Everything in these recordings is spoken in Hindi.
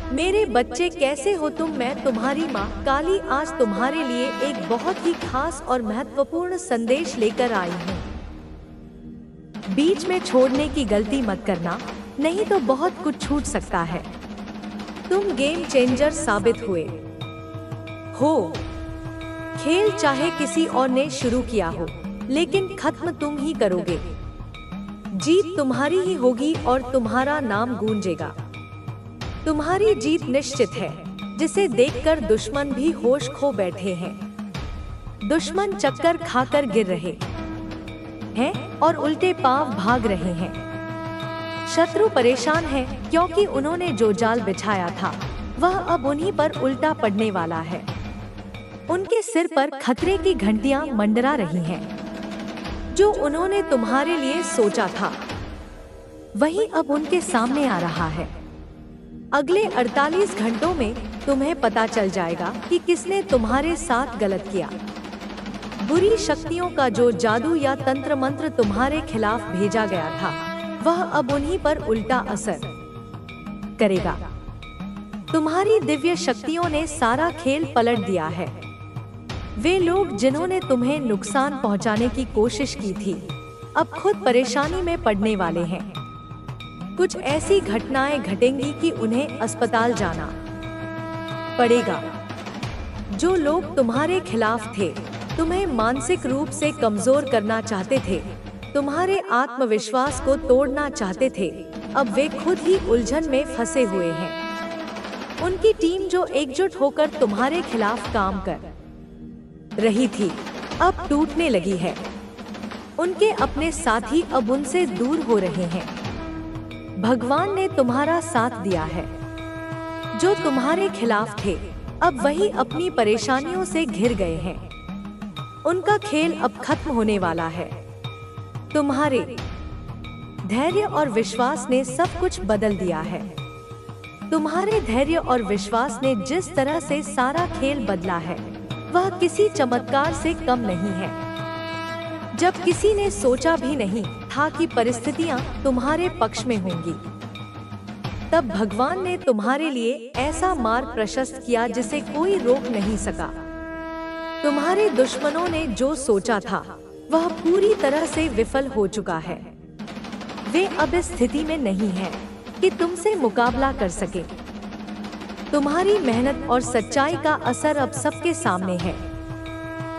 मेरे बच्चे कैसे हो तुम? मैं तुम्हारी माँ काली आज तुम्हारे लिए एक बहुत ही खास और महत्वपूर्ण संदेश लेकर आई हूँ। बीच में छोड़ने की गलती मत करना, नहीं तो बहुत कुछ छूट सकता है। तुम गेम चेंजर साबित हुए हो। खेल चाहे किसी और ने शुरू किया हो, लेकिन खत्म तुम ही करोगे। जीत तुम्हारी ही होगी और तुम्हारा नाम गूंजेगा। तुम्हारी जीत निश्चित है, जिसे देखकर दुश्मन भी होश खो बैठे हैं। दुश्मन चक्कर खाकर गिर रहे हैं और उल्टे पांव भाग रहे हैं। शत्रु परेशान है क्योंकि उन्होंने जो जाल बिछाया था वह अब उन्हीं पर उल्टा पड़ने वाला है। उनके सिर पर खतरे की घंटियां मंडरा रही हैं। जो उन्होंने तुम्हारे लिए सोचा था वही अब उनके सामने आ रहा है। अगले 48 घंटों में तुम्हें पता चल जाएगा कि किसने तुम्हारे साथ गलत किया। बुरी शक्तियों का जो जादू या तंत्र मंत्र तुम्हारे खिलाफ भेजा गया था वह अब उन्हीं पर उल्टा असर करेगा। तुम्हारी दिव्य शक्तियों ने सारा खेल पलट दिया है। वे लोग जिन्होंने तुम्हें नुकसान पहुंचाने की कोशिश की थी अब खुद परेशानी में पड़ने वाले हैं। कुछ ऐसी घटनाएं घटेंगी कि उन्हें अस्पताल जाना पड़ेगा। जो लोग तुम्हारे खिलाफ थे, तुम्हें मानसिक रूप से कमजोर करना चाहते थे, तुम्हारे आत्मविश्वास को तोड़ना चाहते थे, अब वे खुद ही उलझन में फंसे हुए हैं। उनकी टीम जो एकजुट होकर तुम्हारे खिलाफ काम कर रही थी अब टूटने लगी है। उनके अपने साथी अब उनसे दूर हो रहे हैं। भगवान ने तुम्हारा साथ दिया है। जो तुम्हारे खिलाफ थे अब वही अपनी परेशानियों से घिर गए हैं। उनका खेल अब खत्म होने वाला है। तुम्हारे धैर्य और विश्वास ने सब कुछ बदल दिया है। तुम्हारे धैर्य और विश्वास ने जिस तरह से सारा खेल बदला है वह किसी चमत्कार से कम नहीं है। जब किसी ने सोचा भी नहीं था कि परिस्थितियां तुम्हारे पक्ष में होंगी, तब भगवान ने तुम्हारे लिए ऐसा मार्ग प्रशस्त किया जिसे कोई रोक नहीं सका। तुम्हारे दुश्मनों ने जो सोचा था वह पूरी तरह से विफल हो चुका है। वे अब इस स्थिति में नहीं हैं कि तुमसे मुकाबला कर सके। तुम्हारी मेहनत और सच्चाई का असर अब सबके सामने है।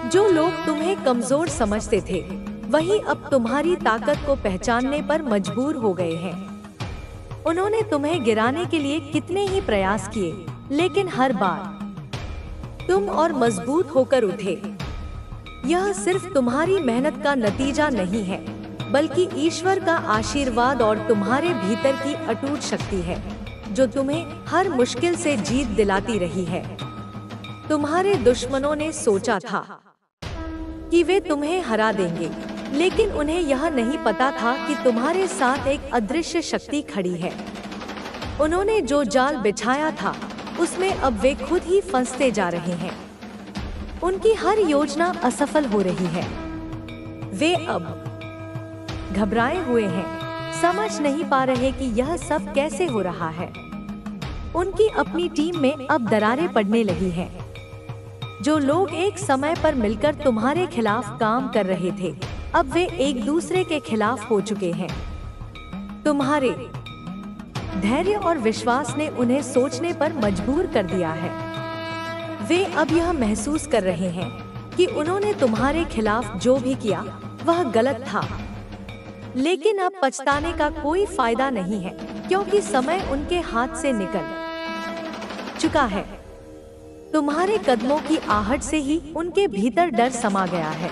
जो लोग तुम्हें कमजोर समझते थे वही अब तुम्हारी ताकत को पहचानने पर मजबूर हो गए हैं। उन्होंने तुम्हें गिराने के लिए कितने ही प्रयास किए, लेकिन हर बार तुम और मजबूत होकर उठे। यह सिर्फ तुम्हारी मेहनत का नतीजा नहीं है, बल्कि ईश्वर का आशीर्वाद और तुम्हारे भीतर की अटूट शक्ति है जो तुम्हें हर मुश्किल से जीत दिलाती रही है। तुम्हारे दुश्मनों ने सोचा था कि वे तुम्हें हरा देंगे, लेकिन उन्हें यह नहीं पता था कि तुम्हारे साथ एक अदृश्य शक्ति खड़ी है। उन्होंने जो जाल बिछाया था उसमें अब वे खुद ही फंसते जा रहे हैं। उनकी हर योजना असफल हो रही है। वे अब घबराए हुए हैं, समझ नहीं पा रहे कि यह सब कैसे हो रहा है। उनकी अपनी टीम में अब दरारें पड़ने लगी हैं। जो लोग एक समय पर मिलकर तुम्हारे खिलाफ काम कर रहे थे अब वे एक दूसरे के खिलाफ हो चुके हैं। तुम्हारे धैर्य और विश्वास ने उन्हें सोचने पर मजबूर कर दिया है। वे अब यह महसूस कर रहे हैं कि उन्होंने तुम्हारे खिलाफ जो भी किया वह गलत था, लेकिन अब पछताने का कोई फायदा नहीं है क्योंकि समय उनके हाथ से निकल चुका है। तुम्हारे कदमों की आहट से ही उनके भीतर डर समा गया है।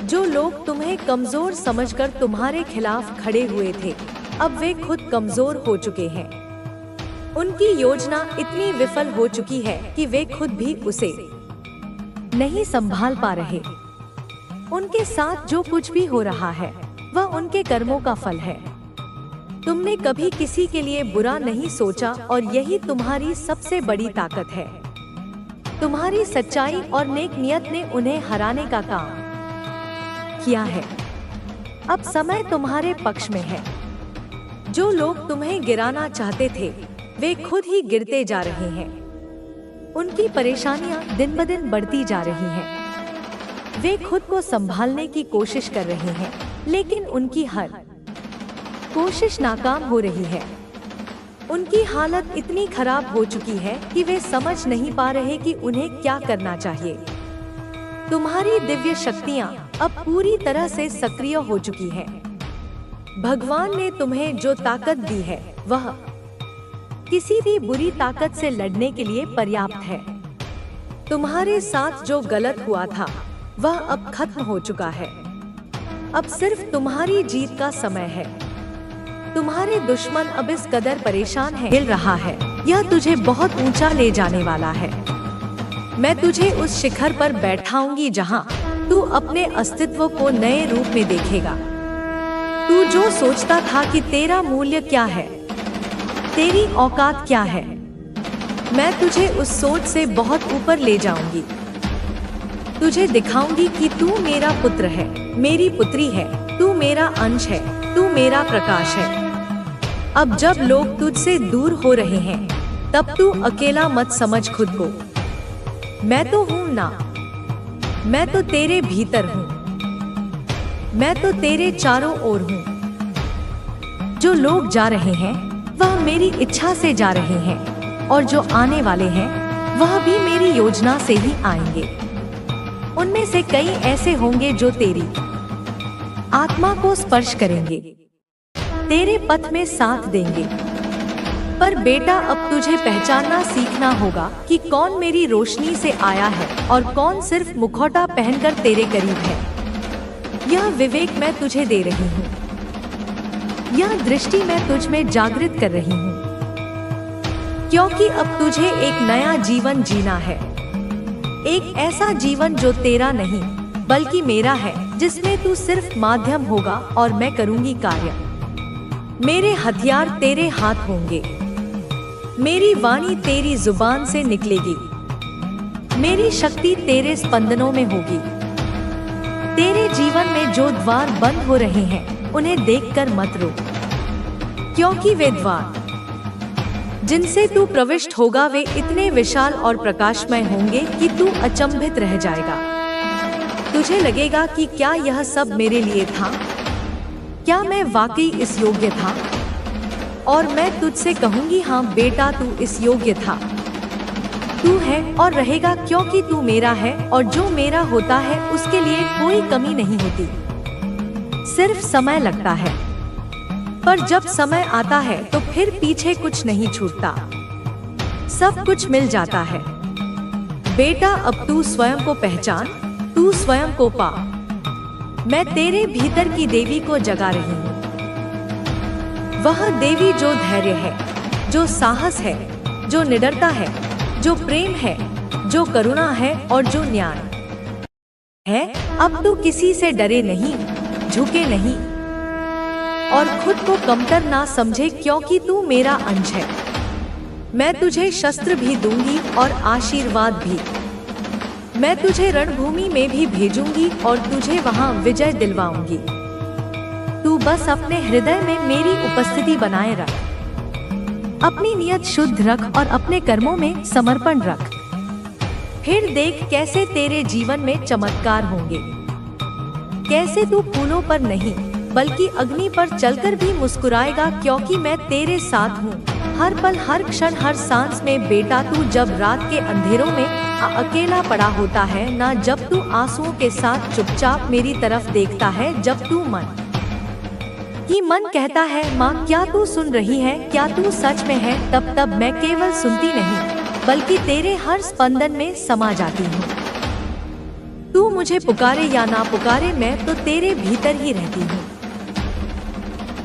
जो लोग तुम्हें कमजोर समझकर तुम्हारे खिलाफ खड़े हुए थे अब वे खुद कमजोर हो चुके हैं। उनकी योजना इतनी विफल हो चुकी है कि वे खुद भी उसे नहीं संभाल पा रहे। उनके साथ जो कुछ भी हो रहा है वह उनके कर्मों का फल है। तुमने कभी किसी के लिए बुरा नहीं सोचा और यही तुम्हारी सबसे बड़ी ताकत है। तुम्हारी सच्चाई और नेक नियत ने उन्हें हराने का काम किया है। अब समय तुम्हारे पक्ष में है। जो लोग तुम्हें गिराना चाहते थे वे खुद ही गिरते जा रहे हैं। उनकी परेशानियां दिन ब दिन बढ़ती जा रही हैं। वे खुद को संभालने की कोशिश कर रहे हैं, लेकिन उनकी हर कोशिश नाकाम हो रही है। उनकी हालत इतनी खराब हो चुकी है कि वे समझ नहीं पा रहे कि उन्हें क्या करना चाहिए। तुम्हारी दिव्य शक्तियां अब पूरी तरह से सक्रिय हो चुकी हैं। भगवान ने तुम्हें जो ताकत दी है वह किसी भी बुरी ताकत से लड़ने के लिए पर्याप्त है। तुम्हारे साथ जो गलत हुआ था वह अब खत्म हो चुका है। अब सिर्फ तुम्हारी जीत का समय है। तुम्हारे दुश्मन अब इस कदर परेशान है, हिल रहा है, यह तुझे बहुत ऊंचा ले जाने वाला है। मैं तुझे उस शिखर पर बैठाऊंगी जहां तू अपने अस्तित्व को नए रूप में देखेगा। तू जो सोचता था कि तेरा मूल्य क्या है, तेरी औकात क्या है, मैं तुझे उस सोच से बहुत ऊपर ले जाऊंगी। तुझे दिखाऊंगी कि तू मेरा पुत्र है, मेरी पुत्री है, तू मेरा अंश है, तू मेरा प्रकाश है। अब जब लोग तुझसे दूर हो रहे हैं, तब तू अकेला मत समझ खुद को। मैं तो हूं ना, मैं तो तेरे भीतर हूं, मैं तो तेरे चारों ओर हूं। जो लोग जा रहे हैं वह मेरी इच्छा से जा रहे हैं, और जो आने वाले हैं वह भी मेरी योजना से ही आएंगे। उनमें से कई ऐसे होंगे जो तेरी आत्मा को स्पर्श करेंगे, तेरे पथ में साथ देंगे। पर बेटा, अब तुझे पहचानना सीखना होगा कि कौन मेरी रोशनी से आया है और कौन सिर्फ मुखौटा पहनकर तेरे करीब है। यह विवेक मैं तुझे दे रही हूँ, यह दृष्टि मैं तुझ में जागृत कर रही हूँ, क्योंकि अब तुझे एक नया जीवन जीना है। एक ऐसा जीवन जो तेरा नहीं बल्कि मेरा है, जिसमें तू सिर्फ माध्यम होगा और मैं करूंगी कार्य। मेरे हथियार तेरे हाथ होंगे, मेरी वाणी तेरी जुबान से निकलेगी, मेरी शक्ति तेरे स्पंदनों में होगी। तेरे जीवन में जो द्वार बंद हो रहे हैं उन्हें देखकर मत रो, क्योंकि वे द्वार जिनसे तू प्रविष्ट होगा वे इतने विशाल और प्रकाशमय होंगे कि तू अचंभित रह जाएगा। तुझे लगेगा कि क्या यह सब मेरे लिए था? क्या मैं वाकई इस योग्य था? और मैं तुझसे कहूंगी, हाँ बेटा, तू इस योग्य था। तू है और रहेगा, क्योंकि तू मेरा है, और जो मेरा होता है उसके लिए कोई कमी नहीं होती। सिर्फ समय लगता है, पर जब समय आता है तो फिर पीछे कुछ नहीं छूटता, सब कुछ मिल जाता है। बेटा, अब तू स्वयं को पहचान, तू स्वयं को पा। मैं तेरे भीतर की देवी को जगा रही हूँ। वह देवी जो धैर्य है, जो साहस है, जो निडरता है, जो प्रेम है, जो करुणा है और जो न्याय है। अब तू किसी से डरे नहीं, झुके नहीं और खुद को कमतर ना समझे, क्योंकि तू मेरा अंश है। मैं तुझे शस्त्र भी दूंगी और आशीर्वाद भी। मैं तुझे रणभूमि में भी भेजूंगी और तुझे वहां विजय दिलवाऊंगी। तू बस अपने हृदय में मेरी उपस्थिति बनाए रख, अपनी नियत शुद्ध रख और अपने कर्मों में समर्पण रख। फिर देख कैसे तेरे जीवन में चमत्कार होंगे, कैसे तू फूलों पर नहीं बल्कि अग्नि पर चलकर भी मुस्कुराएगा, क्योंकि मैं तेरे साथ हूँ हर पल, हर क्षण, हर सांस में। बेटा, तू जब रात के अंधेरों में अकेला पड़ा होता है, ना जब तू आंसुओं के साथ चुपचाप मेरी तरफ देखता है, जब तू मन कहता है, माँ क्या तू सुन रही है, क्या तू सच में है, तब मैं केवल सुनती नहीं बल्कि तेरे हर स्पंदन में समा जाती हूँ। तू मुझे पुकारे या ना पुकारे, मैं तो तेरे भीतर ही रहती हूँ।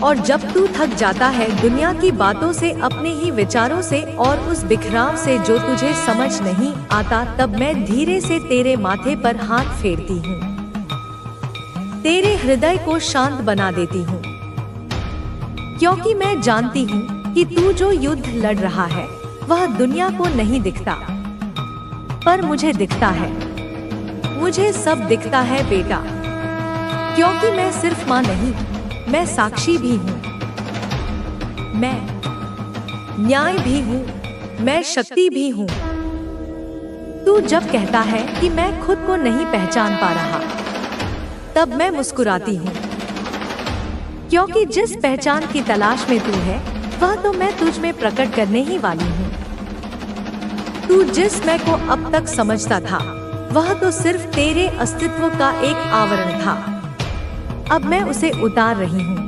और जब तू थक जाता है दुनिया की बातों से, अपने ही विचारों से और उस बिखराव से जो तुझे समझ नहीं आता, तब मैं धीरे से तेरे माथे पर हाथ फेरती हूँ, तेरे हृदय को शांत बना देती हूँ। क्योंकि मैं जानती हूँ कि तू जो युद्ध लड़ रहा है वह दुनिया को नहीं दिखता, पर मुझे दिखता है। मुझे सब दिखता है बेटा, क्योंकि मैं सिर्फ माँ नहीं, मैं साक्षी भी हूँ। न्याय भी हूँ, मैं शक्ति भी हूँ। तू जब कहता है कि मैं खुद को नहीं पहचान पा रहा, तब मैं मुस्कुराती हूँ, क्योंकि जिस पहचान की तलाश में तू है, वह तो मैं तुझ में प्रकट करने ही वाली हूँ। तू जिस मैं को अब तक समझता था, वह तो सिर्फ तेरे अस्तित्व का एक आवरण था। अब मैं उसे उतार रही हूँ।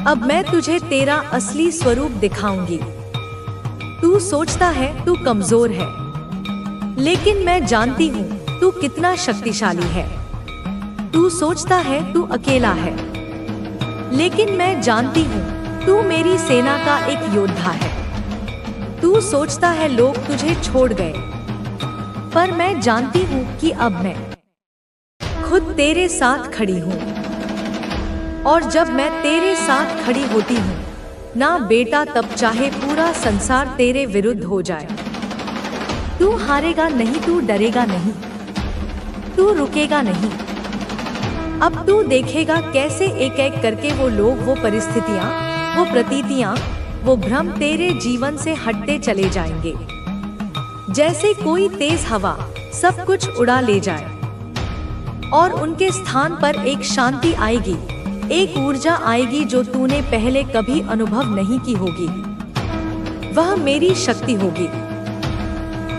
अब मैं तुझे तेरा असली स्वरूप दिखाऊंगी। तू सोचता है तू कमजोर है, लेकिन मैं जानती हूँ तू कितना शक्तिशाली है। तू सोचता है तू अकेला है, लेकिन मैं जानती हूँ तू मेरी सेना का एक योद्धा है। तू सोचता है लोग तुझे छोड़ गए, पर मैं जानती हूँ कि अब मैं खुद तेरे साथ खड़ी हूँ। और जब मैं तेरे साथ खड़ी होती हूँ ना बेटा, तब चाहे पूरा संसार तेरे विरुद्ध हो जाए, तू हारेगा नहीं, तू डरेगा नहीं, तू रुकेगा नहीं। अब तू देखेगा कैसे एक एक करके वो लोग, वो परिस्थितियाँ, वो प्रतीतियाँ, वो भ्रम तेरे जीवन से हटते चले जाएंगे। जैसे कोई तेज हवा सब कुछ उड़ा ले जाए और उनके स्थान पर एक शांति आएगी, एक ऊर्जा आएगी जो तूने पहले कभी अनुभव नहीं की होगी। वह मेरी शक्ति होगी,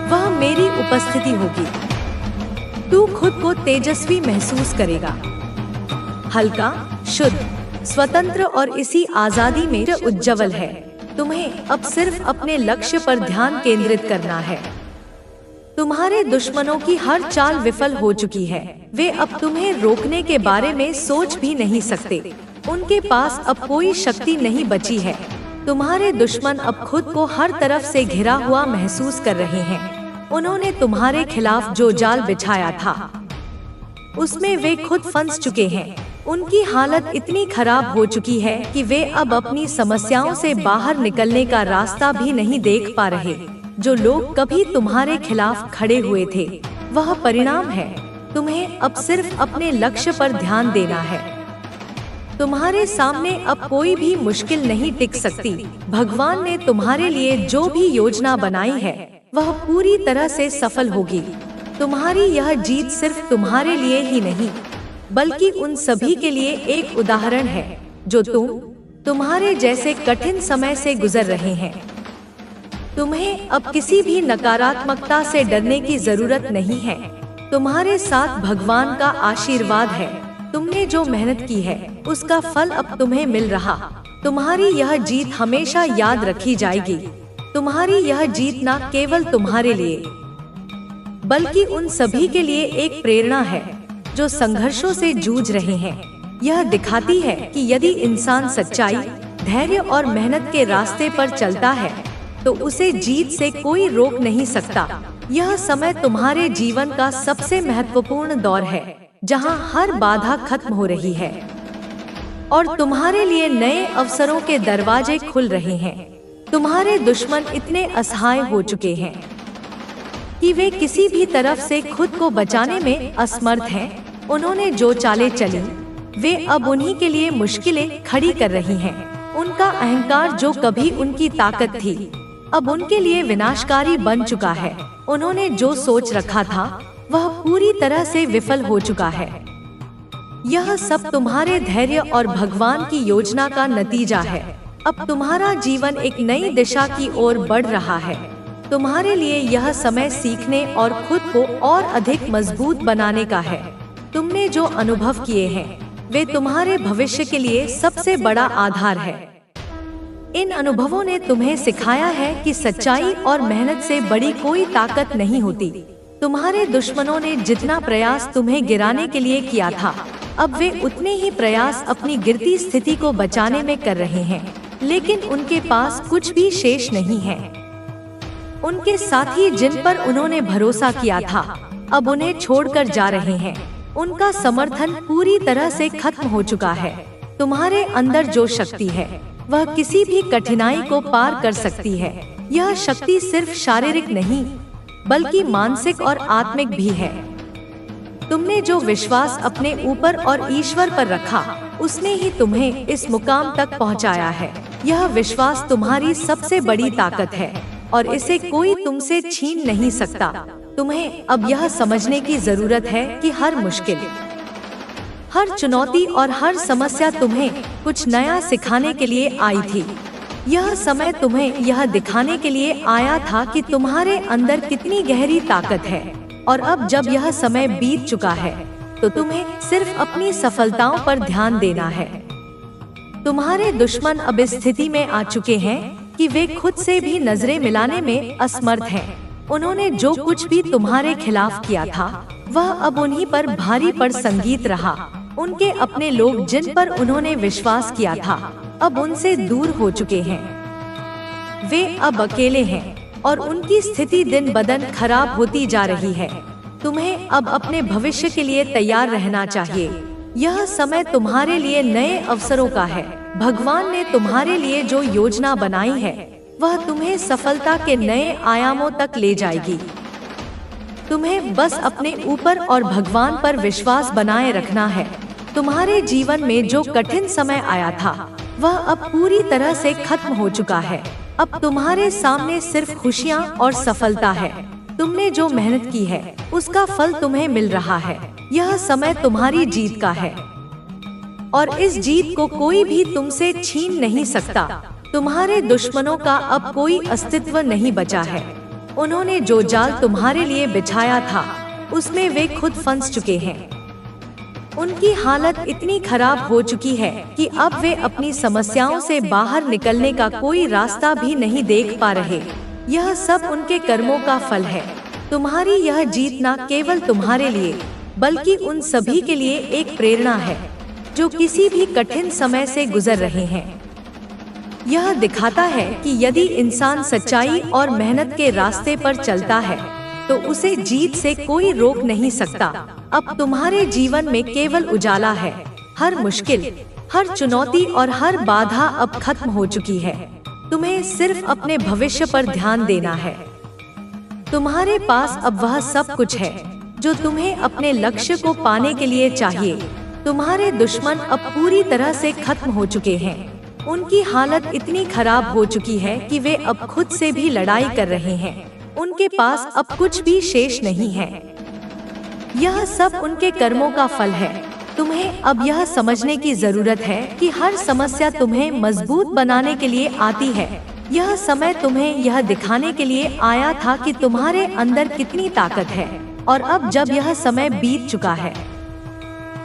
वह मेरी उपस्थिति होगी। तू खुद को तेजस्वी महसूस करेगा, हल्का, शुद्ध, स्वतंत्र, और इसी आजादी में जो उज्जवल है। तुम्हें अब सिर्फ अपने लक्ष्य पर ध्यान केंद्रित करना है। तुम्हारे दुश्मनों की हर चाल विफल हो चुकी है। वे अब तुम्हें रोकने के बारे में सोच भी नहीं सकते। उनके पास अब कोई शक्ति नहीं बची है। तुम्हारे दुश्मन अब खुद को हर तरफ से घिरा हुआ महसूस कर रहे हैं। उन्होंने तुम्हारे खिलाफ जो जाल बिछाया था, उसमें वे खुद फंस चुके हैं। उनकी हालत इतनी खराब हो चुकी है कि वे अब अपनी समस्याओं से बाहर निकलने का रास्ता भी नहीं देख पा रहे। जो लोग कभी तुम्हारे खिलाफ खड़े हुए थे, वह परिणाम है। तुम्हें अब सिर्फ अपने लक्ष्य पर ध्यान देना है। तुम्हारे सामने अब कोई भी मुश्किल नहीं टिक सकती। भगवान ने तुम्हारे लिए जो भी योजना बनाई है, वह पूरी तरह से सफल होगी। तुम्हारी यह जीत सिर्फ तुम्हारे लिए ही नहीं, बल्कि उन सभी के लिए एक उदाहरण है जो तुम्हारे जैसे कठिन समय से गुजर रहे हैं। तुम्हें अब किसी भी नकारात्मकता से डरने की जरूरत नहीं है। तुम्हारे साथ भगवान का आशीर्वाद है। तुमने जो मेहनत की है, उसका फल अब तुम्हें मिल रहा। तुम्हारी यह जीत हमेशा याद रखी जाएगी। तुम्हारी यह जीत न केवल तुम्हारे लिए, बल्कि उन सभी के लिए एक प्रेरणा है जो संघर्षों से जूझ रहे हैं। यह दिखाती है कि यदि इंसान सच्चाई, धैर्य और मेहनत के रास्ते पर चलता है, तो उसे जीत से कोई रोक नहीं सकता। यह समय तुम्हारे जीवन का सबसे महत्वपूर्ण दौर है, जहां हर बाधा खत्म हो रही है और तुम्हारे लिए नए अवसरों के दरवाजे खुल रहे हैं। तुम्हारे दुश्मन इतने असहाय हो चुके हैं कि वे किसी भी तरफ से खुद को बचाने में असमर्थ हैं। उन्होंने जो चालें चली, वे अब उन्हीं के लिए मुश्किलें खड़ी कर रही हैं। उनका अहंकार जो कभी उनकी ताकत थी, अब उनके लिए विनाशकारी बन चुका है। उन्होंने जो सोच रखा था, वह पूरी तरह से विफल हो चुका है। यह सब तुम्हारे धैर्य और भगवान की योजना का नतीजा है। अब तुम्हारा जीवन एक नई दिशा की ओर बढ़ रहा है। तुम्हारे लिए यह समय सीखने और खुद को और अधिक मजबूत बनाने का है। तुमने जो अनुभव किए हैं, वे तुम्हारे भविष्य के लिए सबसे बड़ा आधार है। इन अनुभवों ने तुम्हें सिखाया है कि सच्चाई और मेहनत से बड़ी कोई ताकत नहीं होती। तुम्हारे दुश्मनों ने जितना प्रयास तुम्हें गिराने के लिए किया था, अब वे उतने ही प्रयास अपनी गिरती स्थिति को बचाने में कर रहे हैं, लेकिन उनके पास कुछ भी शेष नहीं है। उनके साथी जिन पर उन्होंने भरोसा किया था, अब उन्हें छोड़कर जा रहे हैं। उनका समर्थन पूरी तरह से खत्म हो चुका है। तुम्हारे अंदर जो शक्ति है, वह किसी भी कठिनाई को पार कर सकती है। यह शक्ति सिर्फ शारीरिक नहीं, बल्कि मानसिक और आत्मिक भी है। तुमने जो विश्वास अपने ऊपर और ईश्वर पर रखा, उसने ही तुम्हें इस मुकाम तक पहुंचाया है। यह विश्वास तुम्हारी सबसे बड़ी ताकत है और इसे कोई तुमसे छीन नहीं सकता। तुम्हें अब यह समझने की जरूरत है कि हर मुश्किल, हर चुनौती और हर समस्या तुम्हें कुछ नया सिखाने के लिए आई थी। यह समय तुम्हें यह दिखाने के लिए आया था कि तुम्हारे अंदर कितनी गहरी ताकत है। और अब जब यह समय बीत चुका है तो तुम्हें सिर्फ अपनी सफलताओं पर ध्यान देना है। तुम्हारे दुश्मन अब इस स्थिति में आ चुके हैं कि वे खुद से भी नजरें मिलाने में असमर्थ हैं। उन्होंने जो कुछ भी तुम्हारे खिलाफ किया था वह अब उन्हीं पर भारी पड़ संगीत रहा। उनके अपने लोग जिन पर उन्होंने विश्वास किया था अब उनसे दूर हो चुके हैं। वे अब अकेले हैं और उनकी स्थिति दिन बदन खराब होती जा रही है। तुम्हें अब अपने भविष्य के लिए तैयार रहना चाहिए। यह समय तुम्हारे लिए नए अवसरों का है। भगवान ने तुम्हारे लिए जो योजना बनाई है वह तुम्हें सफलता के नए आयामों तक ले जाएगी। तुम्हें बस अपने ऊपर और भगवान पर विश्वास बनाए रखना है। तुम्हारे जीवन में जो कठिन समय आया था वह अब पूरी तरह से खत्म हो चुका है। अब तुम्हारे सामने सिर्फ खुशियाँ और सफलता है। तुमने जो मेहनत की है उसका फल तुम्हें मिल रहा है। यह समय तुम्हारी जीत का है और इस जीत को कोई भी तुमसे छीन नहीं सकता। तुम्हारे दुश्मनों का अब कोई अस्तित्व नहीं बचा है। उन्होंने जो जाल तुम्हारे लिए बिछाया था उसमें वे खुद फंस चुके हैं। उनकी हालत इतनी खराब हो चुकी है कि अब वे अपनी समस्याओं से बाहर निकलने का कोई रास्ता भी नहीं देख पा रहे। यह सब उनके कर्मों का फल है। तुम्हारी यह जीत न केवल तुम्हारे लिए बल्कि उन सभी के लिए एक प्रेरणा है जो किसी भी कठिन समय से गुजर रहे हैं। यह दिखाता है कि यदि इंसान सच्चाई और मेहनत के रास्ते पर चलता है तो उसे जीत से कोई रोक नहीं सकता। अब तुम्हारे जीवन में केवल उजाला है। हर मुश्किल, हर चुनौती और हर बाधा अब खत्म हो चुकी है। तुम्हें सिर्फ अपने भविष्य पर ध्यान देना है। तुम्हारे पास अब वह सब कुछ है जो तुम्हें अपने लक्ष्य को पाने के लिए चाहिए। तुम्हारे दुश्मन अब पूरी तरह से खत्म हो चुके हैं। उनकी हालत इतनी खराब हो चुकी है कि वे अब खुद से भी लड़ाई कर रहे हैं। उनके पास अब कुछ भी शेष नहीं है। यह सब उनके कर्मों का फल है। तुम्हें अब यह समझने की जरूरत है कि हर समस्या तुम्हें मजबूत बनाने के लिए आती है। यह समय तुम्हें यह दिखाने के लिए आया था कि तुम्हारे अंदर कितनी ताकत है। और अब जब यह समय बीत चुका है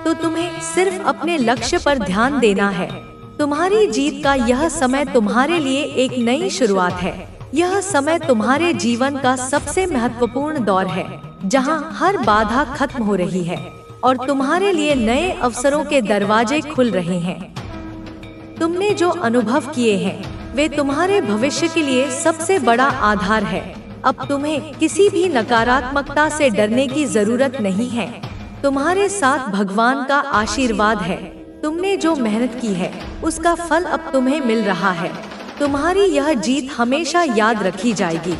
तो तुम्हें सिर्फ अपने लक्ष्य पर ध्यान देना है। तुम्हारी जीत का यह समय तुम्हारे लिए एक नई शुरुआत है। यह समय तुम्हारे जीवन का सबसे महत्वपूर्ण दौर है जहां हर बाधा खत्म हो रही है और तुम्हारे लिए नए अवसरों के दरवाजे खुल रहे हैं। तुमने जो अनुभव किए हैं वे तुम्हारे भविष्य के लिए सबसे बड़ा आधार है। अब तुम्हें किसी भी नकारात्मकता से डरने की जरूरत नहीं है। तुम्हारे साथ भगवान का आशीर्वाद है। तुमने जो मेहनत की है उसका फल अब तुम्हें मिल रहा है। तुम्हारी यह जीत हमेशा याद रखी जाएगी।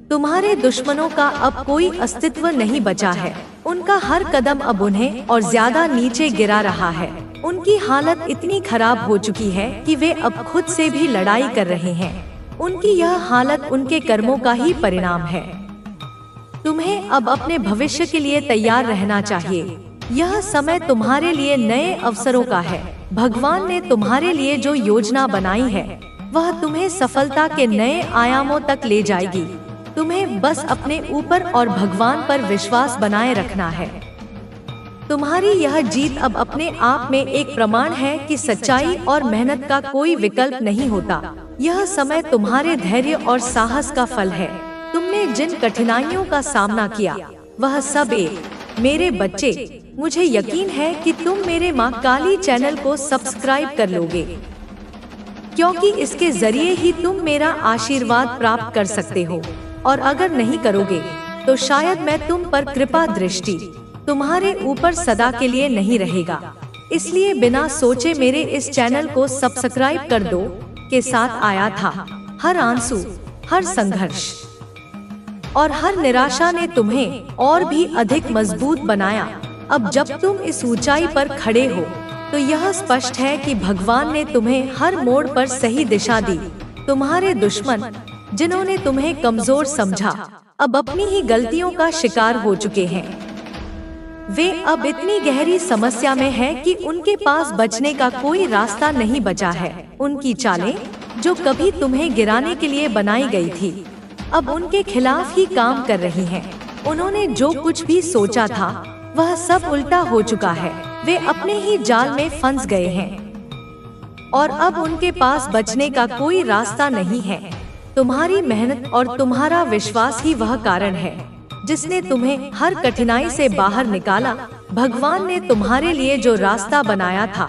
तुम्हारे दुश्मनों का अब कोई अस्तित्व नहीं बचा है। उनका हर कदम अब उन्हें और ज्यादा नीचे गिरा रहा है। उनकी हालत इतनी खराब हो चुकी है कि वे अब खुद से भी लड़ाई कर रहे हैं। उनकी यह हालत उनके कर्मों का ही परिणाम है। तुम्हें अब अपने भविष्य के लिए तैयार रहना चाहिए। यह समय तुम्हारे लिए नए अवसरों का है। भगवान ने तुम्हारे लिए जो योजना बनाई है वह तुम्हें सफलता के नए आयामों तक ले जाएगी। तुम्हें बस अपने ऊपर और भगवान पर विश्वास बनाए रखना है। तुम्हारी यह जीत अब अपने आप में एक प्रमाण है कि सच्चाई और मेहनत का कोई विकल्प नहीं होता। यह समय तुम्हारे धैर्य और साहस का फल है। तुमने जिन कठिनाइयों का सामना किया वह सब एक मेरे बच्चे, मुझे यकीन है कि तुम मेरे माँ काली चैनल को सब्सक्राइब कर लोगे, क्योंकि इसके जरिए ही तुम मेरा आशीर्वाद प्राप्त कर सकते हो। और अगर नहीं करोगे तो शायद मैं तुम पर कृपा दृष्टि तुम्हारे ऊपर सदा के लिए नहीं रहेगा। इसलिए बिना सोचे मेरे इस चैनल को सब्सक्राइब कर दो। के साथ आया था हर आंसू, हर संघर्ष और हर निराशा ने तुम्हें और भी अधिक मजबूत बनाया। अब जब तुम इस ऊंचाई पर खड़े हो तो यह स्पष्ट है कि भगवान ने तुम्हें हर मोड़ पर सही दिशा दी। तुम्हारे दुश्मन, जिन्होंने तुम्हें कमजोर समझा, अब अपनी ही गलतियों का शिकार हो चुके हैं। वे अब इतनी गहरी समस्या में हैं कि उनके पास बचने का कोई रास्ता नहीं बचा है। उनकी चालें, जो कभी तुम्हें गिराने के लिए बनाई गई थी, अब उनके खिलाफ ही काम कर रही हैं। उन्होंने जो कुछ भी सोचा था, वह सब उल्टा हो चुका है। वे अपने ही जाल में फंस गए हैं और अब उनके पास बचने का कोई रास्ता नहीं है। तुम्हारी मेहनत और तुम्हारा विश्वास ही वह कारण है जिसने तुम्हें हर कठिनाई से बाहर निकाला। भगवान ने तुम्हारे लिए जो रास्ता बनाया था,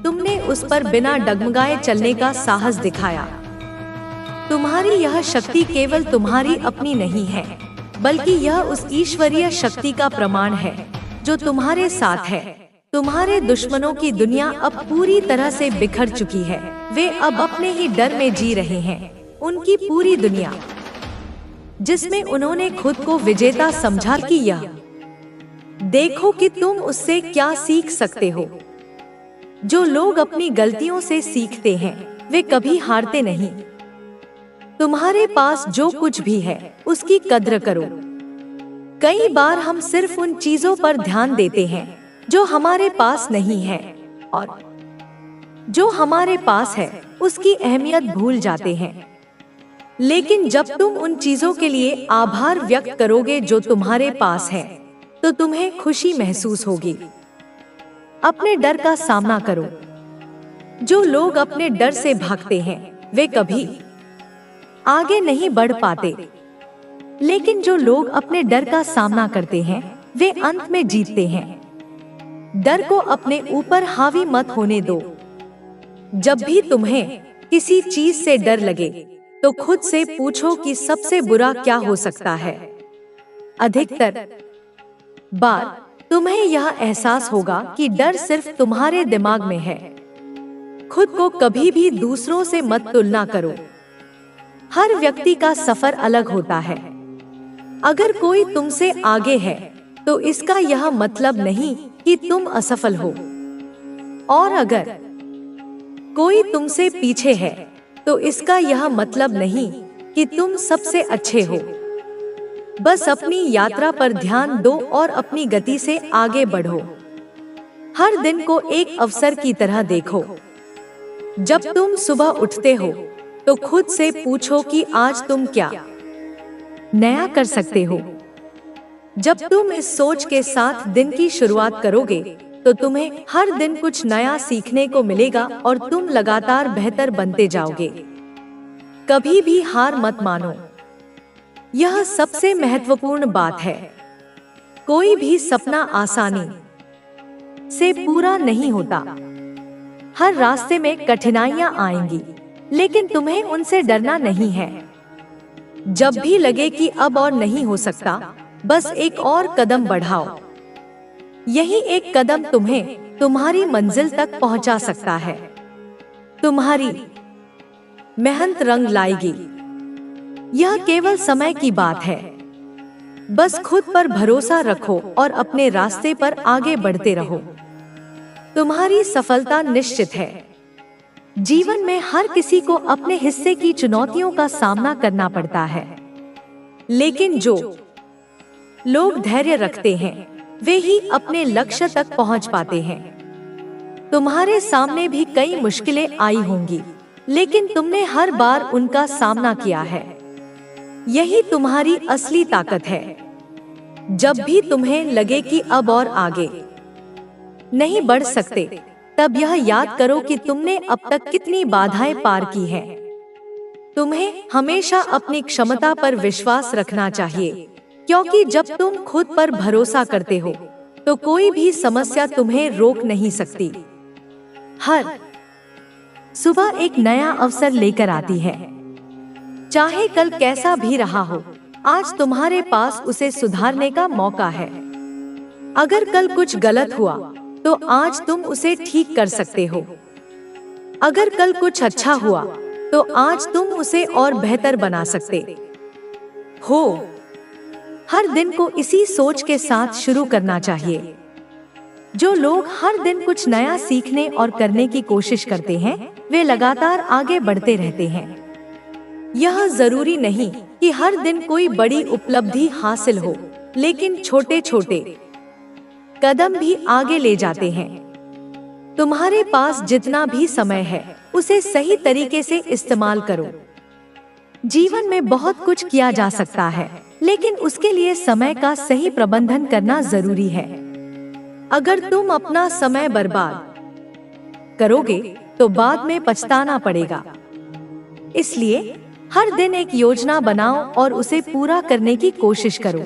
तुमने उस पर बिना डगमगाए चलने का साहस दिखाया। तुम्हारी यह शक्ति केवल तुम्हारी अपनी नहीं है, बल्कि यह उस ईश्वरीय शक्ति का प्रमाण है जो तुम्हारे साथ है। तुम्हारे दुश्मनों की दुनिया अब पूरी तरह से बिखर चुकी है। वे अब अपने ही डर में जी रहे हैं। उनकी पूरी दुनिया, जिसमें उन्होंने खुद को विजेता समझा, कि यह देखो कि तुम उससे क्या सीख सकते हो। जो लोग अपनी गलतियों से सीखते हैं, वे कभी हारते नहीं। तुम्हारे पास जो कुछ भी है, उसकी कद्र करो। कई बार हम सिर्फ उन चीजों पर ध्यान देते हैं जो हमारे पास नहीं है, और जो हमारे पास है उसकी अहमियत भूल जाते हैं। लेकिन जब तुम उन चीजों के लिए आभार व्यक्त करोगे जो तुम्हारे पास है, तो तुम्हें खुशी महसूस होगी। अपने डर का सामना करो। जो लोग अपने डर से भागते हैं, वे कभी आगे नहीं बढ़ पाते, लेकिन जो लोग अपने डर का सामना करते हैं, वे अंत में जीतते हैं। डर को अपने ऊपर हावी मत होने दो। जब भी तुम्हें किसी चीज से डर लगे, तो खुद से पूछो कि सबसे बुरा क्या हो सकता है। अधिकतर बार तुम्हें यह एहसास होगा कि डर सिर्फ तुम्हारे दिमाग में है। खुद को कभी भी दूसरों से मत तुलना करो। हर व्यक्ति का सफर अलग होता है। अगर कोई तुमसे आगे है, तो इसका यह मतलब नहीं कि तुम असफल हो, और अगर कोई तुमसे पीछे है, तो इसका यह मतलब नहीं कि तुम सबसे अच्छे हो। बस अपनी यात्रा पर ध्यान दो और अपनी गति से आगे बढ़ो। हर दिन को एक अवसर की तरह देखो। जब तुम सुबह उठते हो, तो खुद से पूछो कि आज तुम क्या नया कर सकते हो। जब तुम इस सोच के साथ दिन की शुरुआत करोगे, तो तुम्हें हर दिन कुछ नया सीखने को मिलेगा और तुम लगातार बेहतर बनते जाओगे। कभी भी हार मत मानो। यह सबसे महत्वपूर्ण बात है। कोई भी सपना आसानी से पूरा नहीं होता। हर रास्ते में कठिनाइयां आएंगी, लेकिन तुम्हें उनसे डरना नहीं है। जब भी लगे कि अब और नहीं हो सकता, बस एक और कदम बढ़ाओ। यही एक कदम तुम्हें तुम्हारी मंजिल तक पहुंचा सकता है। तुम्हारी मेहनत रंग लाएगी। यह केवल समय की बात है। बस खुद पर भरोसा रखो और अपने रास्ते पर आगे बढ़ते रहो। तुम्हारी सफलता निश्चित है। जीवन में हर किसी को अपने हिस्से की चुनौतियों का सामना करना पड़ता है, लेकिन जो लोग धैर्य रखते हैं, वे ही अपने लक्ष्य तक पहुंच पाते हैं। तुम्हारे सामने भी कई मुश्किलें आई होंगी, लेकिन तुमने हर बार उनका सामना किया है। यही तुम्हारी असली ताकत है। जब भी तुम्हें लगे कि अब और आगे नहीं बढ़ सकते, तब यह याद करो कि तुमने अब तक कितनी बाधाएं पार की हैं। तुम्हें हमेशा अपनी क्षमता पर विश्वास रखना चाहिए, क्योंकि जब तुम खुद पर भरोसा करते हो, तो कोई भी समस्या तुम्हें रोक नहीं सकती। हर सुबह एक नया अवसर लेकर आती है। चाहे कल कैसा भी रहा हो, आज तुम्हारे पास उसे सुधारने का मौका है। अगर कल कुछ गलत हुआ, तो आज तुम उसे ठीक कर सकते हो। अगर कल कुछ अच्छा हुआ, तो आज तुम उसे और बेहतर बना सकते हो। हर दिन को इसी सोच के साथ शुरू करना चाहिए। जो लोग हर दिन कुछ नया सीखने और करने की कोशिश करते हैं, वे लगातार आगे बढ़ते रहते हैं। यह जरूरी नहीं कि हर दिन कोई बड़ी उपलब्धि हासिल हो, लेकिन छोटे छोटे कदम भी आगे ले जाते हैं। तुम्हारे पास जितना भी समय है, उसे सही तरीके से इस्तेमाल करो। जीवन में बहुत कुछ किया जा सकता है, लेकिन उसके लिए समय का सही प्रबंधन करना जरूरी है। अगर तुम अपना समय बर्बाद करोगे, तो बाद में पछताना पड़ेगा। इसलिए हर दिन एक योजना बनाओ और उसे पूरा करने की कोशिश करो।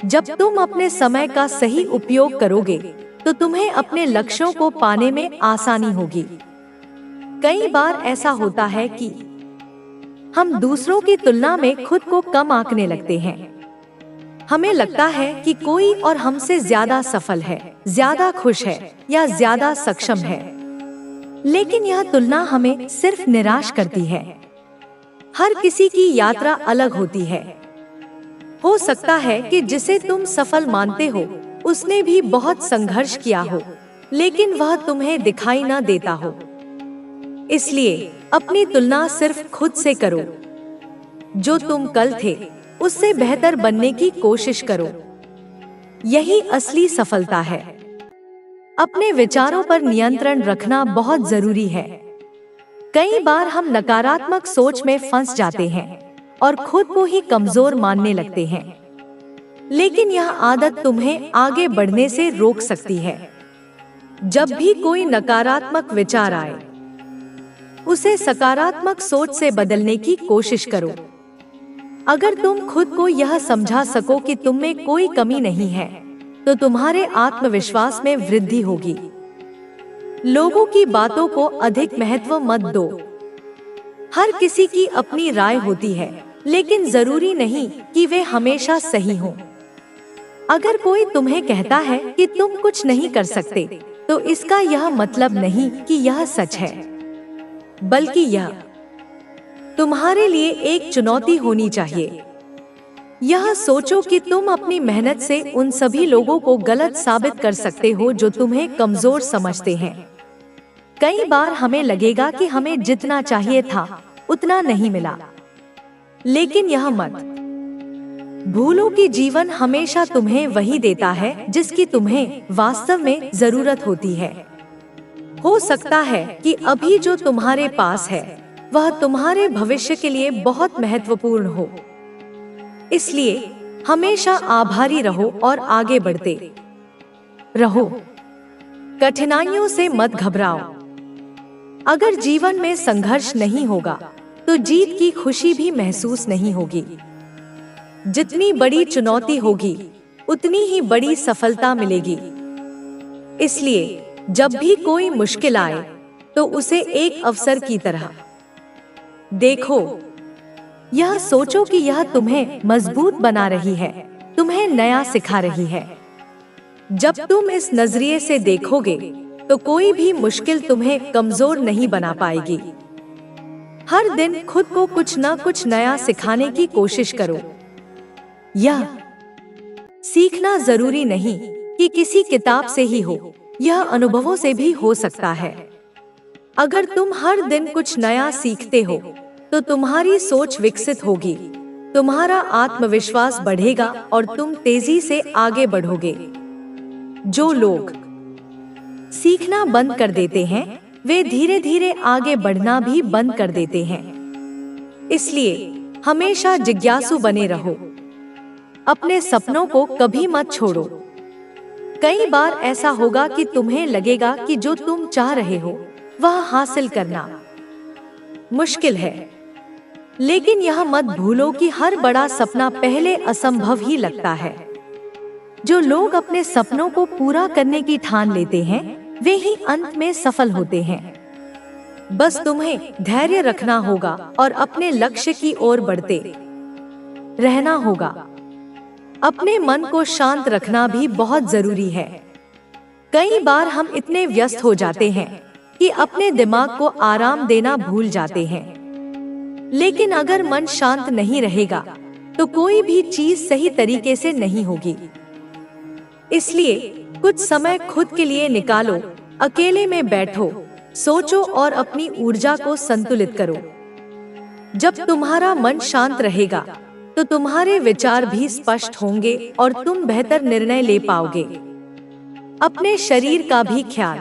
जब तुम अपने समय का सही उपयोग करोगे, तो तुम्हें अपने लक्ष्यों को पाने में आसानी होगी। कई बार ऐसा होता है कि हम दूसरों की तुलना में खुद को कम आंकने लगते हैं। हमें लगता है कि कोई और हमसे ज्यादा सफल है, ज्यादा खुश है या ज्यादा सक्षम है। लेकिन यह तुलना हमें सिर्फ निराश करती है। हर किसी की यात्रा अलग होती है। हो सकता है कि जिसे तुम सफल मानते हो, उसने भी बहुत संघर्ष किया हो, लेकिन वह तुम्हें दिखाई न देता हो। इसलिए अपनी तुलना सिर्फ खुद से करो। जो तुम कल थे, उससे बेहतर बनने की कोशिश करो। यही असली सफलता है। अपने विचारों पर नियंत्रण रखना बहुत जरूरी है। कई बार हम नकारात्मक सोच में फंस जाते हैं और खुद को ही कमजोर मानने लगते हैं। लेकिन यह आदत तुम्हें आगे बढ़ने से रोक सकती है। जब भी कोई नकारात्मक विचार आए, उसे सकारात्मक सोच से बदलने की कोशिश करो। अगर तुम खुद को यह समझा सको कि तुम में कोई कमी नहीं है, तो तुम्हारे आत्मविश्वास में वृद्धि होगी। लोगों की बातों को अधिक महत्व मत दो। हर किसी की अपनी राय होती है, लेकिन जरूरी नहीं कि वे हमेशा सही हों। अगर कोई तुम्हें कहता है कि तुम कुछ नहीं कर सकते, तो इसका यह मतलब नहीं कि यह सच है, बल्कि यह तुम्हारे लिए एक चुनौती होनी चाहिए। यह सोचो कि तुम अपनी मेहनत से उन सभी लोगों को गलत साबित कर सकते हो जो तुम्हें कमजोर समझते हैं। कई बार हमें लगेगा कि हमें जितना चाहिए था उतना नहीं मिला, लेकिन यह मत भूलो कि जीवन हमेशा तुम्हें वही देता है जिसकी तुम्हें वास्तव में जरूरत होती है। हो सकता है कि अभी जो तुम्हारे पास है, वह तुम्हारे भविष्य के लिए बहुत महत्वपूर्ण हो। इसलिए हमेशा आभारी रहो और आगे बढ़ते रहो। कठिनाइयों से मत घबराओ। अगर जीवन में संघर्ष नहीं होगा, तो जीत की खुशी भी महसूस नहीं होगी। जितनी बड़ी चुनौती होगी, उतनी ही बड़ी सफलता मिलेगी। इसलिए जब भी कोई मुश्किल आए, तो उसे एक अवसर की तरह देखो। यह सोचो कि यह तुम्हें मजबूत बना रही है, तुम्हें नया सिखा रही है। जब तुम इस नजरिए से देखोगे, तो कोई भी मुश्किल तुम्हें कमजोर नहीं बना पाएगी। हर दिन खुद को कुछ न कुछ नया सिखाने की कोशिश करो। यह सीखना जरूरी नहीं कि किसी किताब से ही हो, यह अनुभवों से भी हो सकता है। अगर तुम हर दिन कुछ नया सीखते हो, तो तुम्हारी सोच विकसित होगी, तुम्हारा आत्मविश्वास बढ़ेगा और तुम तेजी से आगे बढ़ोगे। जो लोग सीखना बंद कर देते हैं, वे धीरे धीरे आगे बढ़ना भी बंद कर देते हैं। इसलिए हमेशा जिज्ञासु बने रहो। अपने सपनों को कभी मत छोड़ो। कई बार ऐसा होगा कि तुम्हें लगेगा कि जो तुम चाह रहे हो, वह हासिल करना मुश्किल है। लेकिन यह मत भूलो कि हर बड़ा सपना पहले असंभव ही लगता है। जो लोग अपने सपनों को पूरा करने की ठान लेते हैं, वे ही अंत में सफल होते हैं। बस तुम्हें धैर्य रखना होगा और अपने लक्ष्य की ओर बढ़ते रहना होगा। अपने मन को शांत रखना भी बहुत जरूरी है। कई बार हम इतने व्यस्त हो जाते हैं कि अपने दिमाग को आराम देना भूल जाते हैं। लेकिन अगर मन शांत नहीं रहेगा, तो कोई भी चीज सही तरीके से नहीं होगी। इसलिए कुछ समय खुद के लिए निकालो, अकेले में बैठो, सोचो और अपनी ऊर्जा को संतुलित करो। जब तुम्हारा मन शांत रहेगा तो तुम्हारे विचार भी स्पष्ट होंगे और तुम बेहतर निर्णय ले पाओगे। अपने शरीर का भी ख्याल